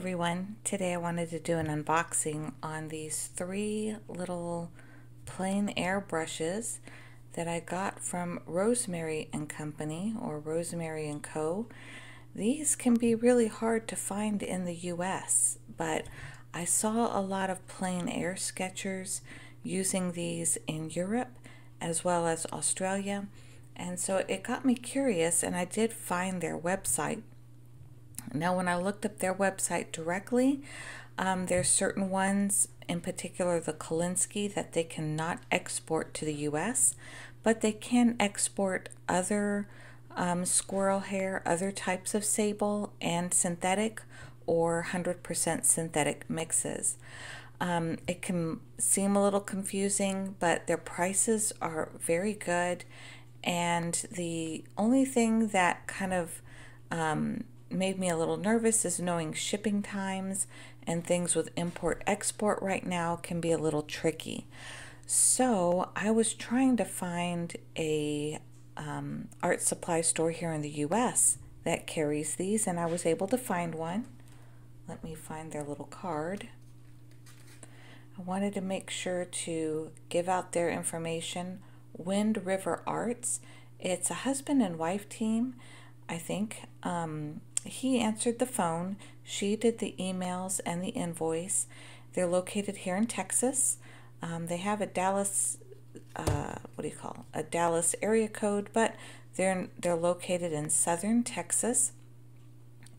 everyone, today I wanted to do an unboxing on these three little plein air brushes that I got from Rosemary and Company, or Rosemary and Co. These can be really hard to find in the US, but I saw a lot of plein air sketchers using these in Europe as well as Australia, and so it got me curious, and I did find their website. Now, when I looked up their website directly, there's certain ones, in particular the Kolinsky, that they cannot export to the US, but they can export other squirrel hair, other types of sable, and synthetic or 100% synthetic mixes. It can seem a little confusing, but their prices are very good. And the only thing that kind of made me a little nervous is knowing shipping times, and things with import-export right now can be a little tricky. So I was trying to find a art supply store here in the US that carries these, and I was able to find one. Let me find their little card. I wanted to make sure to give out their information. Wind River Arts. It's a husband and wife team, I think. He answered the phone. She did the emails and the invoice. They're located here in Texas. They have a Dallas, a Dallas area code, but they're located in southern Texas,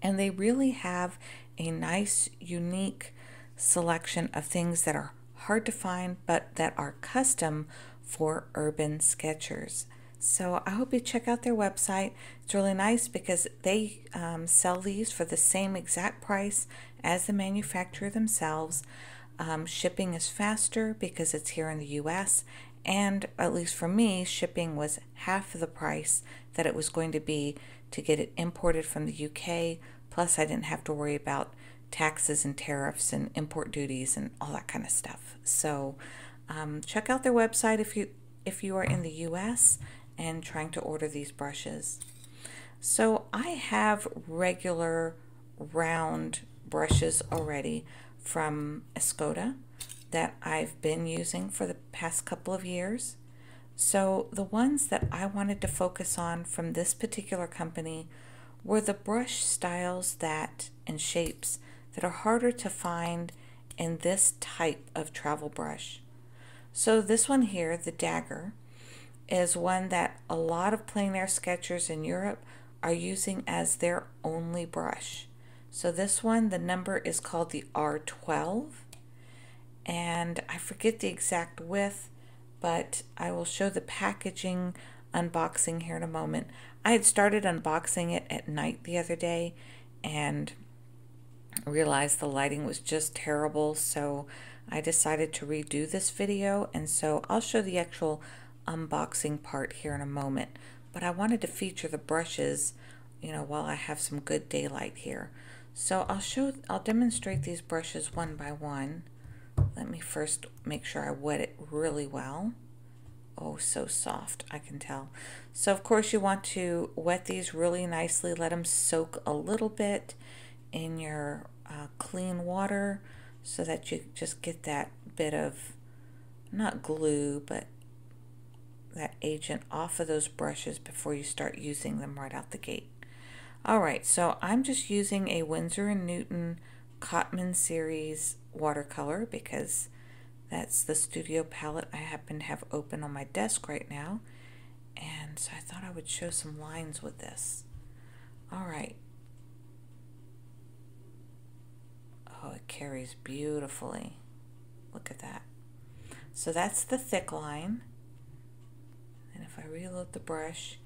and they really have a nice, unique selection of things that are hard to find, but that are custom for urban sketchers. So I hope you check out their website. It's really nice because they sell these for the same exact price as the manufacturer themselves. Shipping is faster because it's here in the US, and at least for me, shipping was half of the price that it was going to be to get it imported from the UK. Plus, I didn't have to worry about taxes and tariffs and import duties and all that kind of stuff. So check out their website if you are in the US and trying to order these brushes. So I have regular round brushes already from Escoda that I've been using for the past couple of years. So the ones that I wanted to focus on from this particular company were the brush styles and shapes that are harder to find in this type of travel brush. So this one here, the Dagger, is one that a lot of plein air sketchers in Europe are using as their only brush. So this one, the number is called the R12, and I forget the exact width, but I will show the packaging unboxing here in a moment. I had started unboxing it at night the other day and realized the lighting was just terrible, so I decided to redo this video, and so I'll show the actual unboxing part here in a moment. But I wanted to feature the brushes, while I have some good daylight here. So I'll demonstrate these brushes one by one. Let me first make sure I wet it really well. Oh, so soft, I can tell. So of course you want to wet these really nicely, let them soak a little bit in your clean water so that you just get that bit of, not glue, but that agent off of those brushes before you start using them right out the gate. Alright, so I'm just using a Winsor & Newton Cotman series watercolor because that's the studio palette I happen to have open on my desk right now, and so I thought I would show some lines with this. Alright. Oh, it carries beautifully. Look at that. So that's the thick line. And if I reload the brush,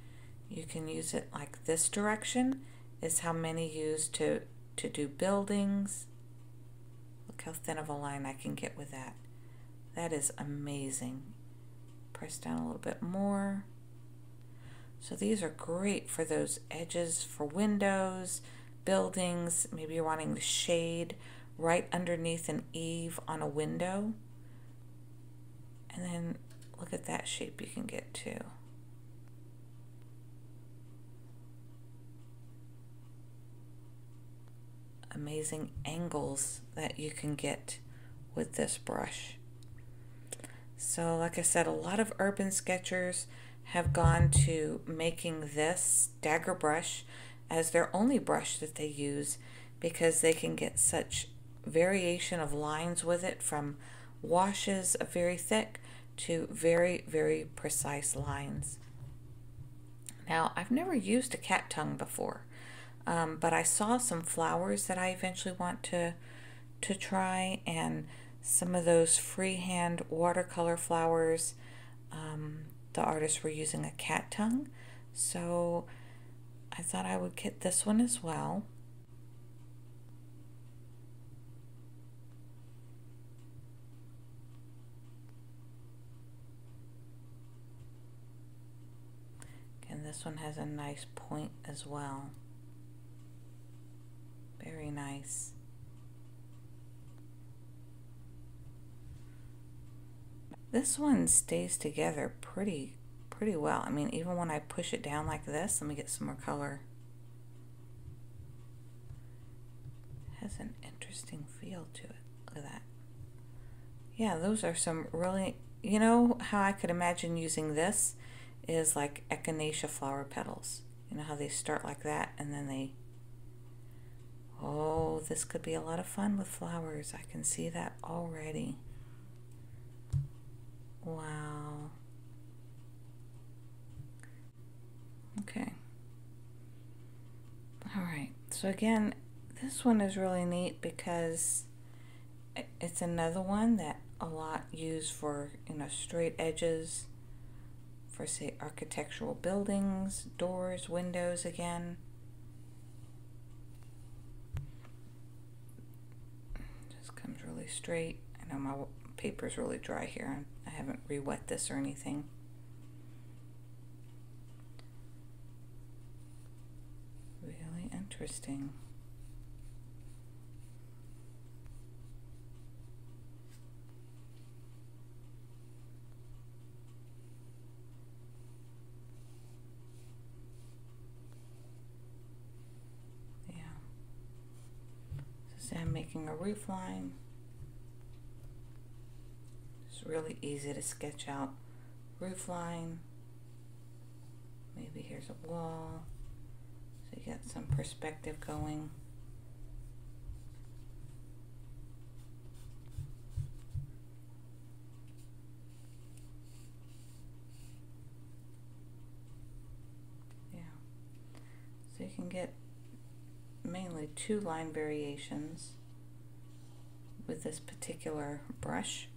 you can use it like this direction is how many use to do buildings. Look how thin of a line I can get with that. That is amazing. Press down a little bit more. So these are great for those edges for windows, buildings. Maybe you're wanting the shade right underneath an eave on a window. And then look at that shape you can get too. amazing angles that you can get with this brush. So like I said, a lot of urban sketchers have gone to making this Dagger brush as their only brush that they use, because they can get such variation of lines with it, from washes of very thick to very, very precise lines. Now, I've never used a cat tongue before, but I saw some flowers that I eventually want to try, and some of those freehand watercolor flowers, the artists were using a cat tongue, so I thought I would get this one as well. And this one has a nice point as well. Very nice. This one stays together pretty well. I mean, even when I push it down like this, let me get some more color. It has an interesting feel to it. Look at that. Yeah, those are some really, you know how I could imagine using this is like echinacea flower petals. You know how they start like that and then they, oh, this could be a lot of fun with flowers. I can see that already. Wow. Okay. All right. So again, this one is really neat because it's another one that a lot use for, you know, straight edges for, say, architectural buildings, doors, windows again. Just comes really straight. I know my paper's really dry here. I haven't re-wet this or anything. Really interesting. Yeah. So say I'm making a roof line. Really easy to sketch out roof line. Maybe here's a wall, so you get some perspective going. Yeah, so you can get mainly 2 line variations with this particular brush.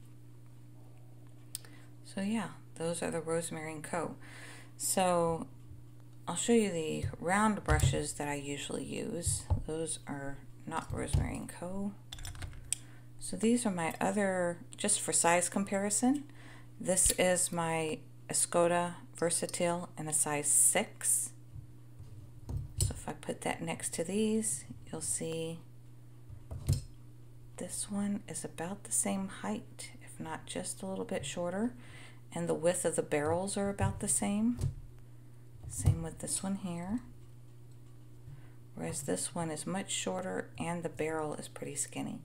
So yeah, those are the Rosemary and Co. So I'll show you the round brushes that I usually use. Those are not Rosemary and Co. So these are my other, just for size comparison. This is my Escoda Versatile in a size 6. So if I put that next to these, you'll see this one is about the same height, if not just a little bit shorter. And the width of the barrels are about the same. Same with this one here. Whereas this one is much shorter and the barrel is pretty skinny.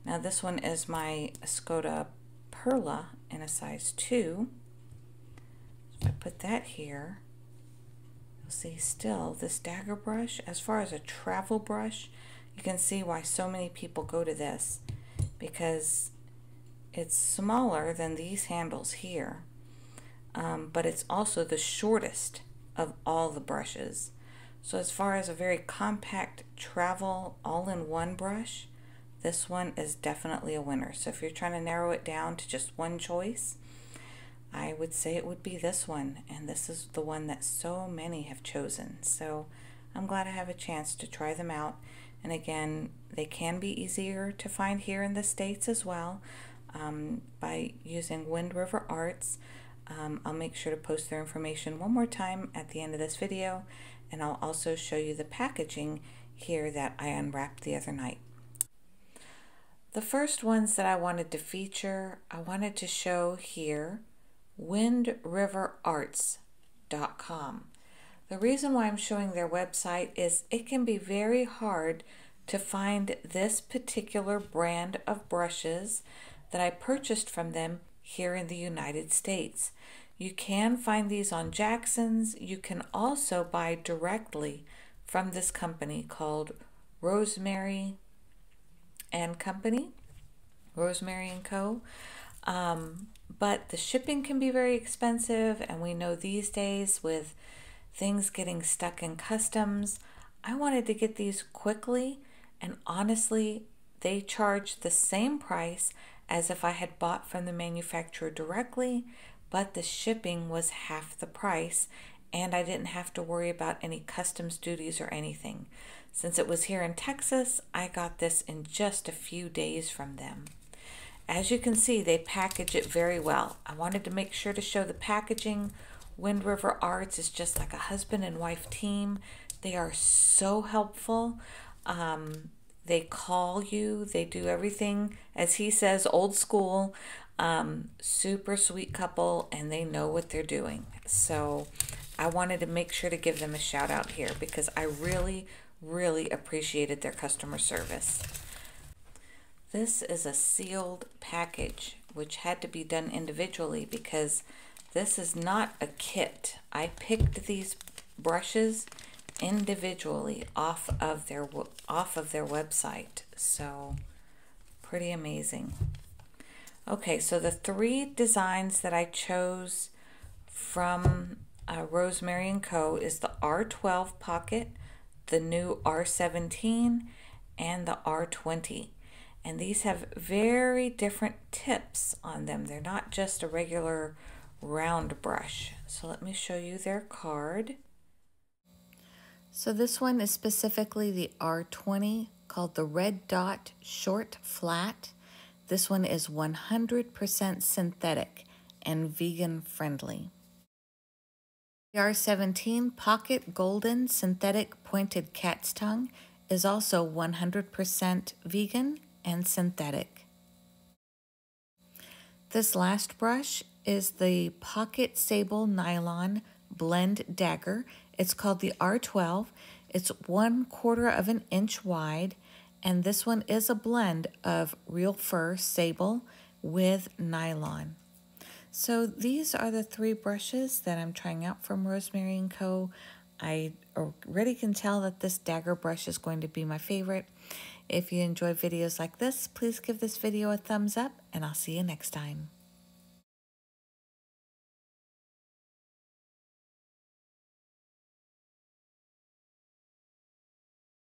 Now this one is my Escoda Perla in a size 2. So if I put that here, you'll see still this Dagger brush, as far as a travel brush, you can see why so many people go to this, because it's smaller than these handles here. But it's also the shortest of all the brushes. So as far as a very compact travel all-in-one brush, this one is definitely a winner. So if you're trying to narrow it down to just one choice, I would say it would be this one. And this is the one that so many have chosen. So I'm glad I have a chance to try them out. And again, they can be easier to find here in the States as well, by using Wind River Arts. I'll make sure to post their information one more time at the end of this video, and I'll also show you the packaging here that I unwrapped the other night. The first ones that I wanted to feature, I wanted to show here windriverarts.com. The reason why I'm showing their website is it can be very hard to find this particular brand of brushes that I purchased from them here in the United States. You can find these on Jackson's. You can also buy directly from this company called Rosemary and Company, Rosemary and Co. But the shipping can be very expensive, and we know these days with things getting stuck in customs, I wanted to get these quickly, and honestly, they charged the same price as if I had bought from the manufacturer directly, but the shipping was half the price, and I didn't have to worry about any customs duties or anything. Since it was here in Texas, I got this in just a few days from them. As you can see, they package it very well. I wanted to make sure to show the packaging. Wind River Arts is just like a husband and wife team. They are so helpful. They call you. They do everything, as he says, old school. Super sweet couple, and they know what they're doing. So I wanted to make sure to give them a shout out here because I really, really appreciated their customer service. This is a sealed package, which had to be done individually because this is not a kit. I picked these brushes individually off of their website. So pretty amazing. Okay, so the 3 designs that I chose from Rosemary and Co. is the R12 pocket, the new R17, and the R20. And these have very different tips on them. They're not just a regular round brush. So let me show you their card. So this one is specifically the R20, called the Red Dot Short Flat. This one is 100% synthetic and vegan friendly. The R17 Pocket Golden Synthetic Pointed Cat's Tongue is also 100% vegan and synthetic. This last brush is the Pocket Sable Nylon Blend Dagger. It's called the R12. It's 1/4 of an inch wide, and this one is a blend of real fur sable with nylon. So these are the 3 brushes that I'm trying out from Rosemary and Co. I already can tell that this Dagger brush is going to be my favorite. If you enjoy videos like this, please give this video a thumbs up, and I'll see you next time.